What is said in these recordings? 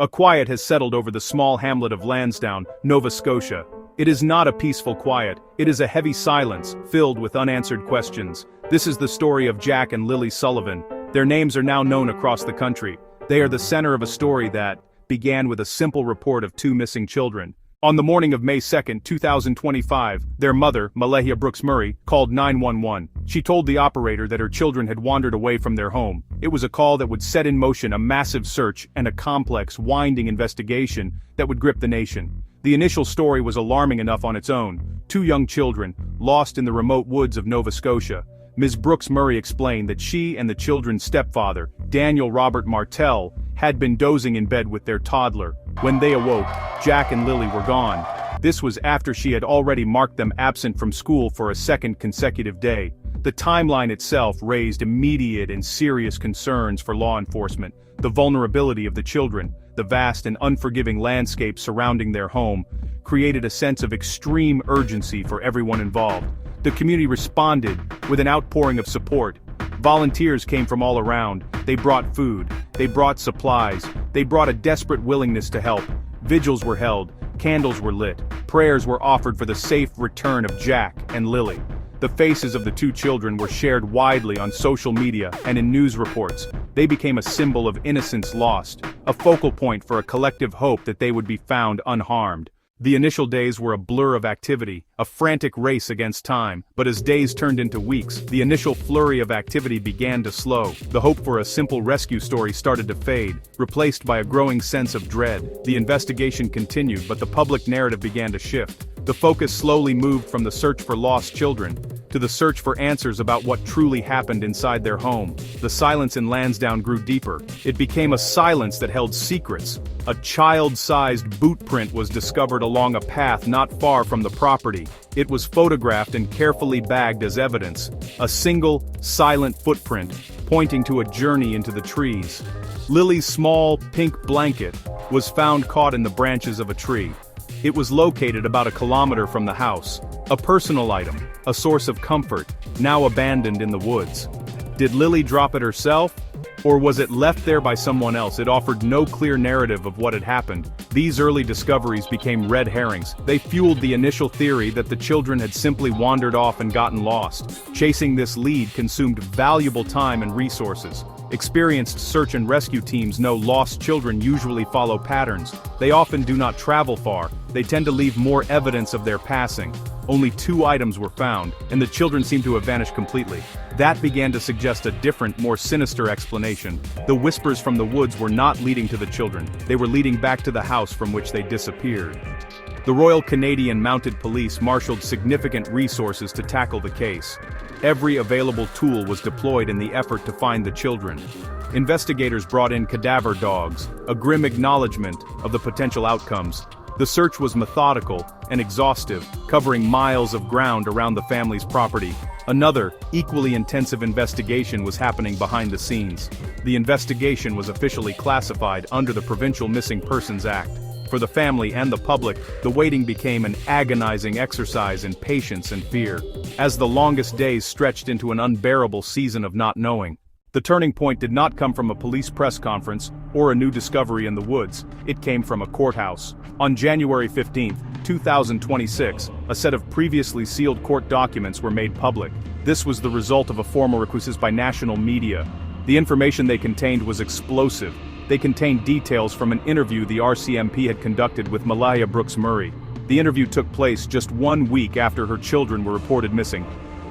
A quiet has settled over the small hamlet of Lansdowne, Nova Scotia. It is not a peaceful quiet, it is a heavy silence, filled with unanswered questions. This is the story of Jack and Lily Sullivan. Their names are now known across the country. They are the center of a story that began with a simple report of two missing children. On the morning of May 2, 2025, their mother, Malahia Brooks Murray, called 911. She told the operator that her children had wandered away from their home. It was a call that would set in motion a massive search and a complex, winding investigation that would grip the nation. The initial story was alarming enough on its own. Two young children, lost in the remote woods of Nova Scotia. Ms. Brooks Murray explained that she and the children's stepfather, Daniel Robert Martell, had been dozing in bed with their toddler. When they awoke, Jack and Lily were gone. This was after she had already marked them absent from school for a second consecutive day. The timeline itself raised immediate and serious concerns for law enforcement. The vulnerability of the children, the vast and unforgiving landscape surrounding their home, created a sense of extreme urgency for everyone involved. The community responded with an outpouring of support. Volunteers came from all around. They brought food, they brought supplies, they brought a desperate willingness to help. Vigils were held, candles were lit, prayers were offered for the safe return of Jack and Lily. The faces of the two children were shared widely on social media and in news reports. They became a symbol of innocence lost, a focal point for a collective hope that they would be found unharmed. The initial days were a blur of activity, a frantic race against time, but as days turned into weeks, the initial flurry of activity began to slow. The hope for a simple rescue story started to fade, replaced by a growing sense of dread. The investigation continued, but the public narrative began to shift. The focus slowly moved from the search for lost children to the search for answers about what truly happened inside their home. The silence in Lansdowne grew deeper. It became a silence that held secrets. A child-sized boot print was discovered along a path not far from the property. It was photographed and carefully bagged as evidence. A single, silent footprint, pointing to a journey into the trees. Lily's small, pink blanket was found caught in the branches of a tree. It was located about a kilometer from the house. A personal item, a source of comfort, now abandoned in the woods. Did Lily drop it herself? Or was it left there by someone else? It offered no clear narrative of what had happened. These early discoveries became red herrings. They fueled the initial theory that the children had simply wandered off and gotten lost. Chasing this lead consumed valuable time and resources. Experienced search and rescue teams know lost children usually follow patterns. They often do not travel far. They tend to leave more evidence of their passing. Only 2 items were found, and the children seemed to have vanished completely. That began to suggest a different, more sinister explanation. The whispers from the woods were not leading to the children. They were leading back to the house from which they disappeared. The Royal Canadian Mounted Police marshaled significant resources to tackle the case. Every available tool was deployed in the effort to find the children. Investigators brought in cadaver dogs, a grim acknowledgement of the potential outcomes. The search was methodical and exhaustive, covering miles of ground around the family's property. Another, equally intensive investigation was happening behind the scenes. The investigation was officially classified under the Provincial Missing Persons Act. For the family and the public, the waiting became an agonizing exercise in patience and fear, as the longest days stretched into an unbearable season of not knowing. The turning point did not come from a police press conference or a new discovery in the woods. It came from a courthouse. On January 15, 2026, a set of previously sealed court documents were made public. This was the result of a formal request by national media. The information they contained was explosive. They contained details from an interview the RCMP had conducted with Malahia Brooks Murray. The interview took place just 1 week after her children were reported missing.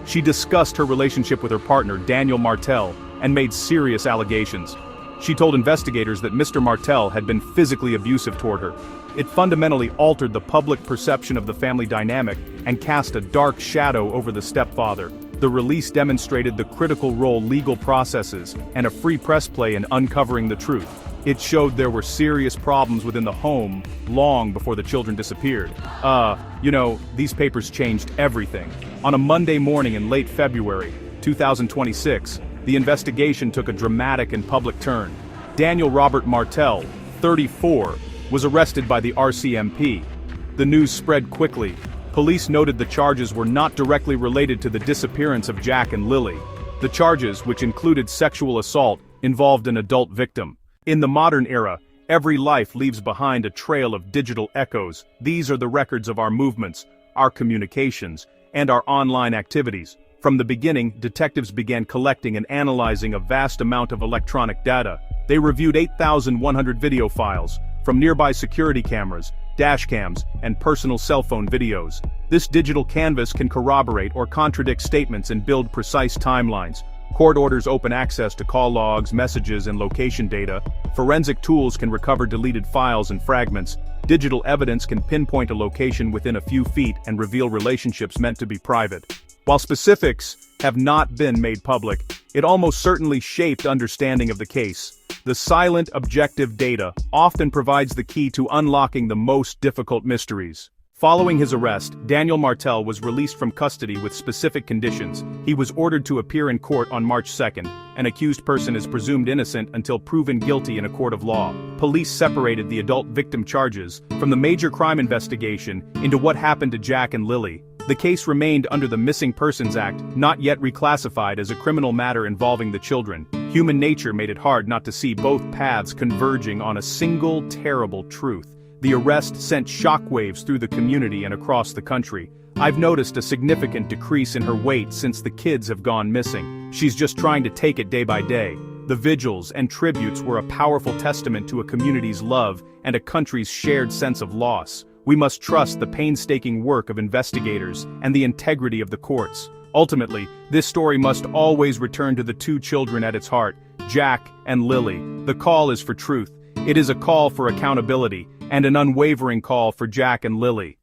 She discussed her relationship with her partner, Daniel Martell, and made serious allegations. She told investigators that Mr. Martell had been physically abusive toward her. It fundamentally altered the public perception of the family dynamic and cast a dark shadow over the stepfather. The release demonstrated the critical role legal processes and a free press play in uncovering the truth. It showed there were serious problems within the home long before the children disappeared. These papers changed everything. On a Monday morning in late February 2026, the investigation took a dramatic and public turn. Daniel Robert Martell, 34, was arrested by the RCMP. The news spread quickly. Police noted the charges were not directly related to the disappearance of Jack and Lily. The charges, which included sexual assault, involved an adult victim. In the modern era, Every life leaves behind a trail of digital echoes. These are the records of our movements, our communications, and our online activities. From the beginning, detectives began collecting and analyzing a vast amount of electronic data. They reviewed 8,100 video files, from nearby security cameras, dashcams, and personal cell phone videos. This digital canvas can corroborate or contradict statements and build precise timelines. Court orders open access to call logs, messages, and location data. Forensic tools can recover deleted files and fragments. Digital evidence can pinpoint a location within a few feet and reveal relationships meant to be private. While specifics have not been made public, it almost certainly shaped understanding of the case. The silent, objective data often provides the key to unlocking the most difficult mysteries. Following his arrest, Daniel Martel was released from custody with specific conditions. He was ordered to appear in court on March 2nd. An accused person is presumed innocent until proven guilty in a court of law. Police separated the adult victim charges from the major crime investigation into what happened to Jack and Lily. The case remained under the Missing Persons Act, not yet reclassified as a criminal matter involving the children. Human nature made it hard not to see both paths converging on a single terrible truth. The arrest sent shockwaves through the community and across the country. I've noticed a significant decrease in her weight since the kids have gone missing. She's just trying to take it day by day. The vigils and tributes were a powerful testament to a community's love and a country's shared sense of loss. We must trust the painstaking work of investigators and the integrity of the courts. Ultimately, this story must always return to the two children at its heart, Jack and Lily. The call is for truth. It is a call for accountability, and an unwavering call for Jack and Lily.